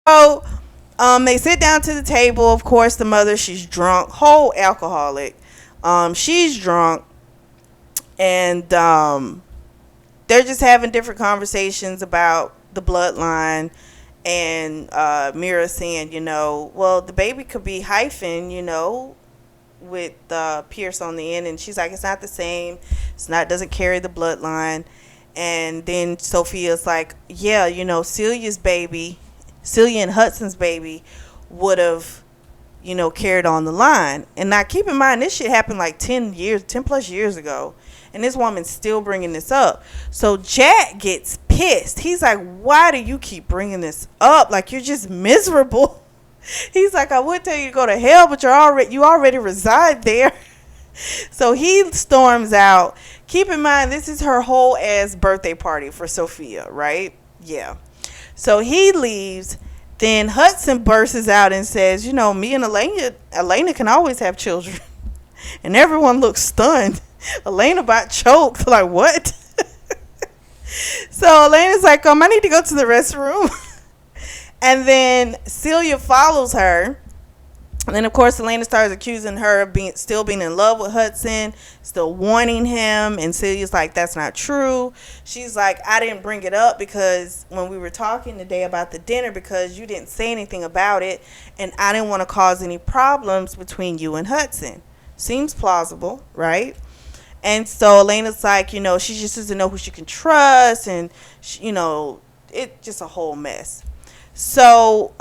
So, they sit down to the table. Of course, the mother, she's drunk, whole alcoholic. She's drunk, and they're just having different conversations about the bloodline. And Mira saying, well, the baby could be hyphen, with Pierce on the end. And she's like, it's not the same. It's not, doesn't carry the bloodline. And then Sophia's like, yeah, Celia and Hudson's baby would have, carried on the line. And now keep in mind, this shit happened like 10 plus years ago. And this woman's still bringing this up. So Jack gets pissed. He's like, why do you keep bringing this up? Like, you're just miserable. He's like, I would tell you to go to hell, but you already reside there. So he storms out. Keep in mind, this is her whole ass birthday party for Sophia, right? Yeah. So he leaves. Then Hudson bursts out and says, me and Elena can always have children. And everyone looks stunned. Elena about choked. Like, what? So Elena's like, I need to go to the restroom. And then Celia follows her. And then, of course, Elena starts accusing her of still being in love with Hudson, still wanting him. And Celia's like, that's not true. She's like, I didn't bring it up because when we were talking today about the dinner, because you didn't say anything about it. And I didn't want to cause any problems between you and Hudson. Seems plausible, right? And so Elena's like, she just doesn't know who she can trust. And, it's just a whole mess. So,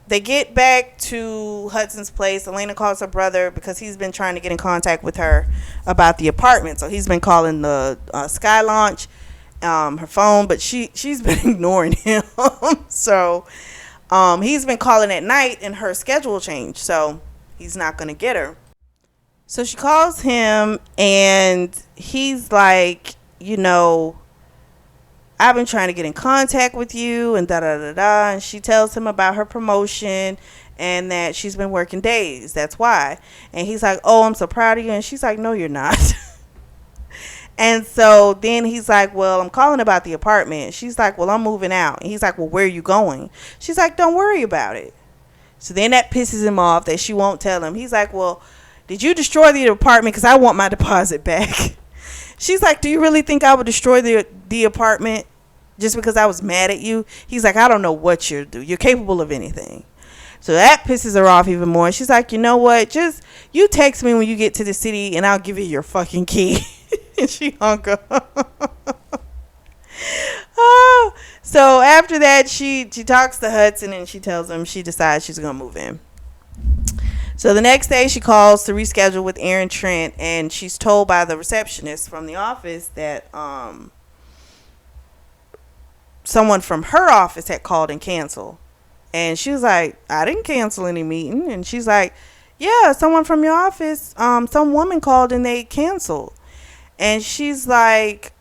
they get back to Hudson's place. Elena calls her brother because he's been trying to get in contact with her about the apartment. So he's been calling the Sky Launch, her phone, but she's been ignoring him. So he's been calling at night and her schedule changed. So he's not going to get her. So she calls him and he's like, I've been trying to get in contact with you and da-da-da-da. And she tells him about her promotion and that she's been working days. That's why. And he's like, oh, I'm so proud of you. And she's like, no, you're not. And so then he's like, well, I'm calling about the apartment. She's like, well, I'm moving out. And he's like, well, where are you going? She's like, don't worry about it. So then that pisses him off that she won't tell him. He's like, well, did you destroy the apartment? Because I want my deposit back. She's like, do you really think I would destroy the apartment just because I was mad at you? He's like, I don't know what you'll do. You're capable of anything. So that pisses her off even more. She's like, you know what? Just you text me when you get to the city and I'll give you your fucking key. And she hung up. Oh. So after that, she talks to Hudson and she tells him she decides she's going to move in. So the next day she calls to reschedule with Aaron Trent, and she's told by the receptionist from the office that someone from her office had called and canceled. And she was like, I didn't cancel any meeting. And she's like, yeah, someone from your office, some woman called and they canceled. And she's like,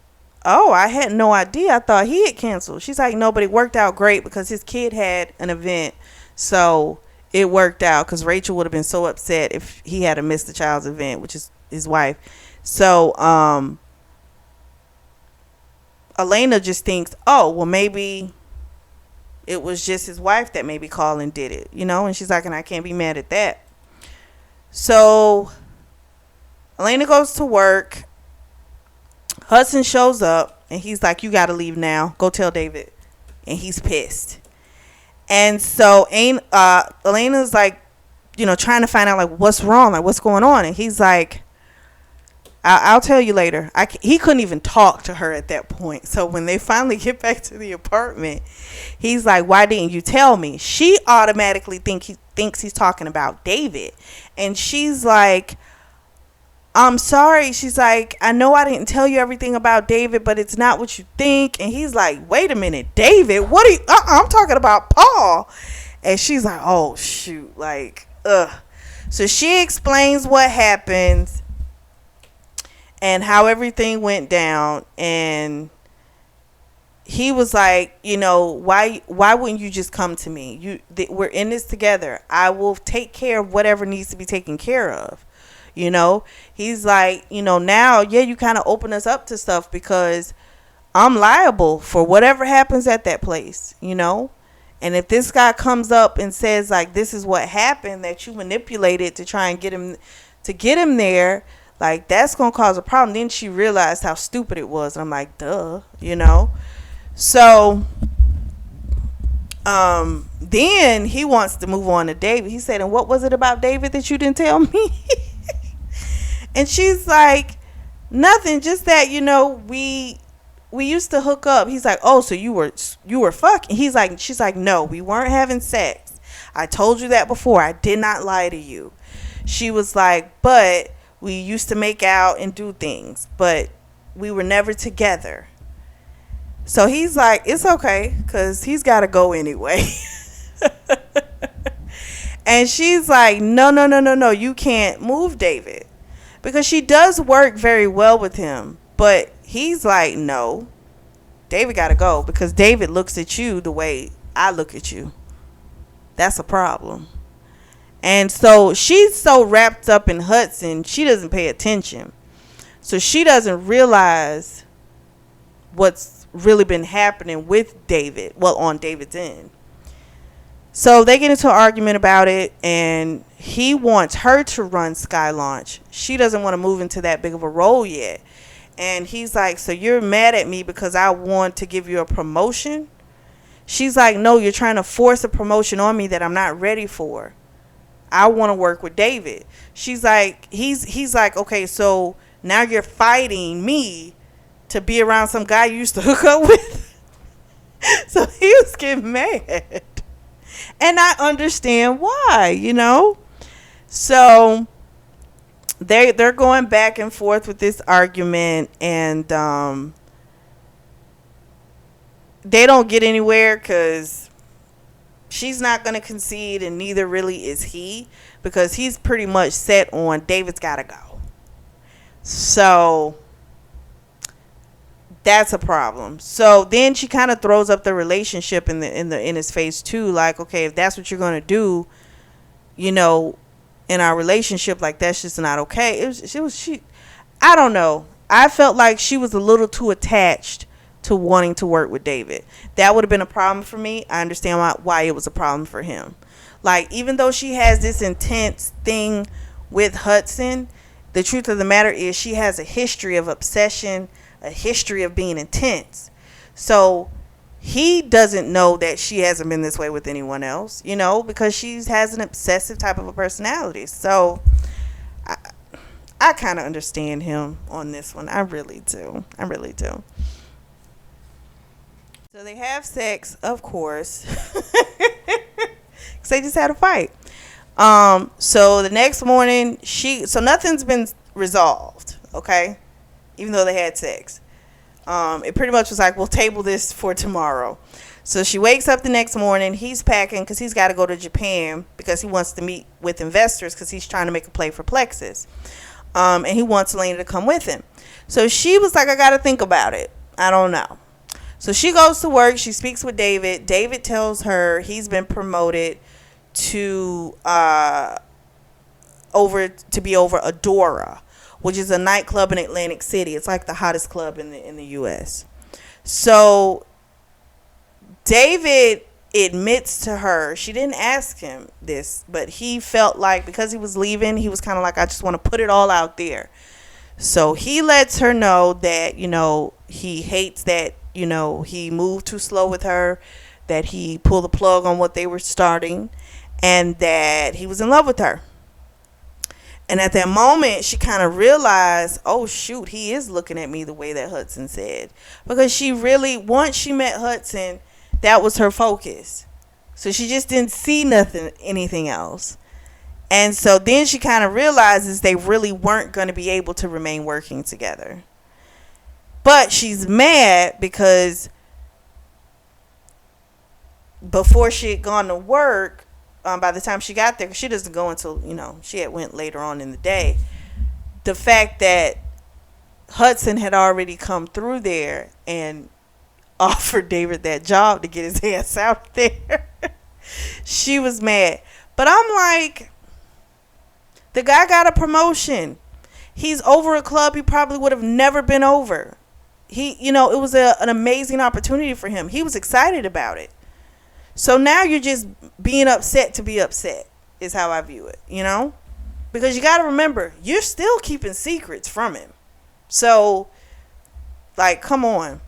oh, I had no idea. I thought he had canceled. She's like, no, but it worked out great because his kid had an event. So it worked out because Rachel would have been so upset if he had to miss the child's event, which is his wife. So Elena just thinks, oh, well, maybe it was just his wife that maybe called and did it, and she's like, and I can't be mad at that. So Elena goes to work. Hudson shows up and he's like, you got to leave now. Go tell David. And he's pissed. And so Elena's like, trying to find out like what's wrong, like what's going on. And he's like, I'll tell you later. He couldn't even talk to her at that point. So when they finally get back to the apartment, he's like, why didn't you tell me? She automatically thinks he's talking about David. And she's like, I'm sorry. She's like, I know I didn't tell you everything about David, but it's not what you think. And he's like, wait a minute, David? What are you? I'm talking about Paul. And she's like, oh, shoot. Like, ugh. So she explains what happens and how everything went down. And he was like, why wouldn't you just come to me? We're in this together. I will take care of whatever needs to be taken care of. He's like, now, yeah, you kind of open us up to stuff because I'm liable for whatever happens at that place, And if this guy comes up and says like this is what happened, that you manipulated to try and get him there, like that's gonna cause a problem. Then she realized how stupid it was, and I'm like, duh, you know. So then he wants to move on to David. He said, and what was it about David that you didn't tell me? And she's like, nothing, just that, you know, we used to hook up. He's like, oh, so you were fucking. She's like, no, we weren't having sex. I told you that before. I did not lie to you. She was like, but we used to make out and do things, but we were never together. So he's like, it's okay, because he's got to go anyway. And she's like, no, you can't move David. Because she does work very well with him. But he's like, no, David got to go, because David looks at you the way I look at you. That's a problem. And so she's so wrapped up in Hudson, she doesn't pay attention. So she doesn't realize what's really been happening with David, well, on David's end. So they get into an argument about it, and he wants her to run Sky Launch. She doesn't want to move into that big of a role yet. And he's like, so you're mad at me because I want to give you a promotion? She's like, no, you're trying to force a promotion on me that I'm not ready for. I want to work with David. She's like, he's like, okay, so now you're fighting me to be around some guy you used to hook up with? So he was getting mad. And I understand why, you know. So they're going back and forth with this argument, and they don't get anywhere because she's not going to concede, and neither really is he, because he's pretty much set on David's got to go. So that's a problem. So then she kind of throws up the relationship in his face too, like, okay, if that's what you're going to do, you know, in our relationship, like, that's just not okay. I don't know. I felt like she was a little too attached to wanting to work with David. That would have been a problem for me. I understand why it was a problem for him. Like, even though she has this intense thing with Hudson, the truth of the matter is she has a history of obsession, a history of being intense. So he doesn't know that she hasn't been this way with anyone else, you know, because she has an obsessive type of a personality. So I kind of understand him on this one. I really do. So they have sex, of course, because they just had a fight. So the next morning, so nothing's been resolved, okay? Even though they had sex. It pretty much was like, we'll table this for tomorrow. So she wakes up the next morning. He's packing because he's got to go to Japan because he wants to meet with investors because he's trying to make a play for Plexus. And he wants Elena to come with him. So she was like, I got to think about it. I don't know. So she goes to work. She speaks with David. David tells her he's been promoted to over Adora, which is a nightclub in Atlantic City. It's like the hottest club in the U.S. So David admits to her, she didn't ask him this, but he felt like because he was leaving, he was kind of like, I just want to put it all out there. So he lets her know that, you know, he hates that, you know, he moved too slow with her, that he pulled the plug on what they were starting, and that he was in love with her. And at that moment, she kind of realized, oh, shoot, he is looking at me the way that Hudson said. Because she really, once she met Hudson, that was her focus. So she just didn't see anything else. And so then she kind of realizes they really weren't going to be able to remain working together. But she's mad because before she had gone to work, by the time she got there, 'cause she doesn't go until, you know, she had went later on in the day. The fact that Hudson had already come through there and offered David that job to get his ass out there, she was mad. But I'm like, the guy got a promotion. He's over a club he probably would have never been over. He, you know, it was an amazing opportunity for him. He was excited about it. So now you're just being upset to be upset is how I view it, you know? Because you got to remember, you're still keeping secrets from him. So, like, come on.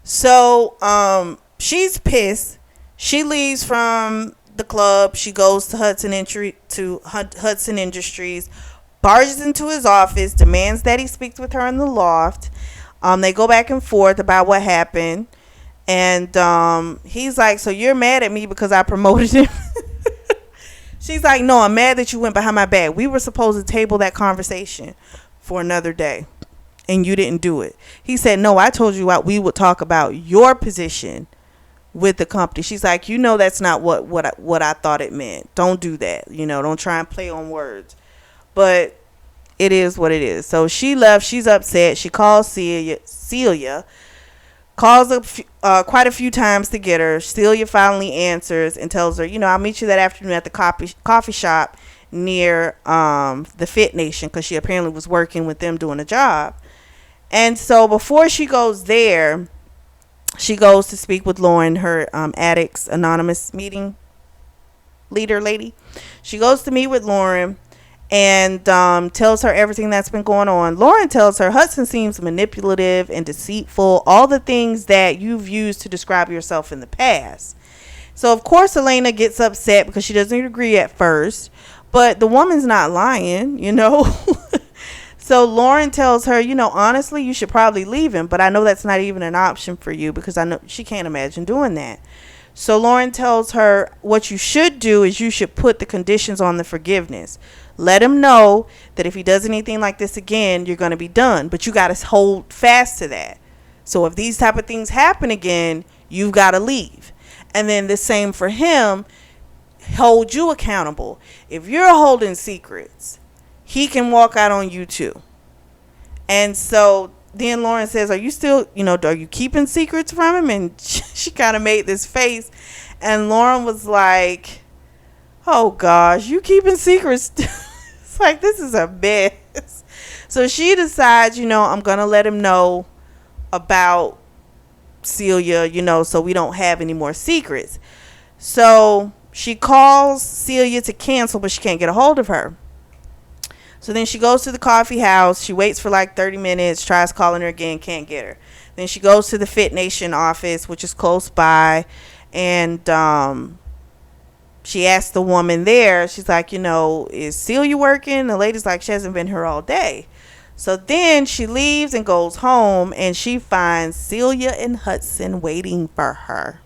So, she's pissed. She leaves from the club. She goes to Hudson Industries, barges into his office, demands that he speaks with her in the loft. They go back and forth about what happened. And he's like, so you're mad at me because I promoted him? She's like, no, I'm mad that you went behind my back. We were supposed to table that conversation for another day, and you didn't do it. He said, no, I told you we would talk about your position with the company. She's like, you know, that's not what I thought it meant. Don't do that. You know, don't try and play on words. But it is what it is. So she left. She's upset. She calls Celia calls quite a few times to get her. Celia finally answers and tells her, you know, I'll meet you that afternoon at the coffee shop near the Fit Nation, because she apparently was working with them doing a job. And so before she goes there, she goes to speak with Lauren, her Addicts Anonymous meeting leader lady. She goes to meet with Lauren and tells her everything that's been going on. Lauren tells her Hudson seems manipulative and deceitful, all the things that you've used to describe yourself in the past. So of course Elena gets upset because she doesn't agree at first, but the woman's not lying, you know. So Lauren tells her, you know, honestly, you should probably leave him, but I know that's not even an option for you, because I know she can't imagine doing that. So Lauren tells her what you should do is you should put the conditions on the forgiveness. Let him know that if he does anything like this again, you're going to be done. But you got to hold fast to that. So if these type of things happen again, you've got to leave. And then the same for him, hold you accountable. If you're holding secrets, he can walk out on you too. And so then Lauren says, are you still, you know, are you keeping secrets from him? And she kind of made this face. And Lauren was like, oh gosh, you keeping secrets? It's like, this is a mess. So she decides, you know, I'm going to let him know about Celia, you know, so we don't have any more secrets. So she calls Celia to cancel, but she can't get a hold of her. So then she goes to the coffee house. She waits for like 30 minutes, tries calling her again, can't get her. Then she goes to the Fit Nation office, which is close by, and she asked the woman there, she's like, you know, is Celia working? The lady's like, she hasn't been here all day. So then she leaves and goes home, and she finds Celia and Hudson waiting for her.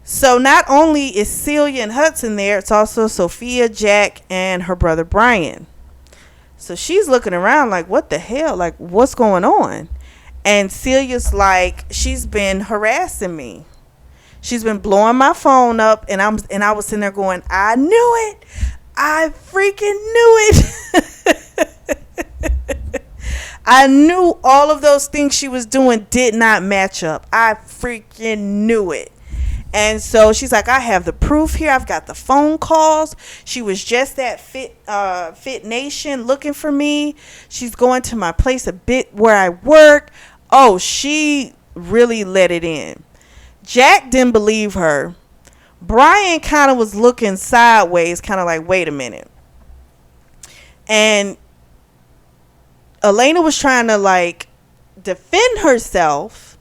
So not only is Celia and Hudson there, it's also Sophia, Jack, and her brother Brian. So she's looking around like, what the hell? Like, what's going on? And Celia's like, she's been harassing me. She's been blowing my phone up, and I was sitting there going, I knew it. I freaking knew it. I knew all of those things she was doing did not match up. I freaking knew it. And so she's like, I have the proof here. I've got the phone calls. She was just at Fit Nation looking for me. She's going to my place a bit where I work. Oh, she really let it in. Jack didn't believe her. Brian kind of was looking sideways, kind of like, wait a minute. And Elena was trying to like defend herself,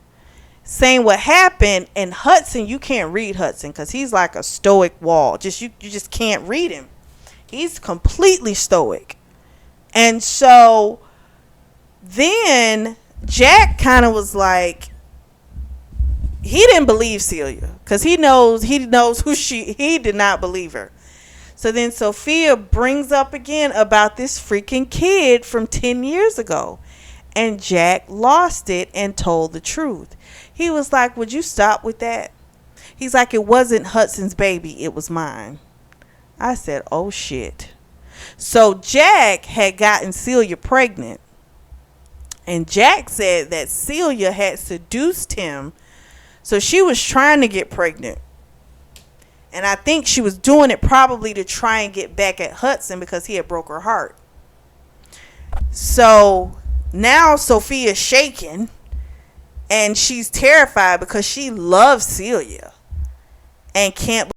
saying what happened. And Hudson, you can't read Hudson because he's like a stoic wall. You just can't read him. He's completely stoic. And so then Jack kind of was like, he didn't believe Celia because he knows who he did not believe her. So then Sophia brings up again about this freaking kid from 10 years ago. And Jack lost it and told the truth. He was like, would you stop with that? He's like, it wasn't Hudson's baby. It was mine. I said, oh shit. So Jack had gotten Celia pregnant. And Jack said that Celia had seduced him. So she was trying to get pregnant. And I think she was doing it probably to try and get back at Hudson because he had broke her heart. So now Sophia's shaking. And she's terrified because she loves Celia. and can't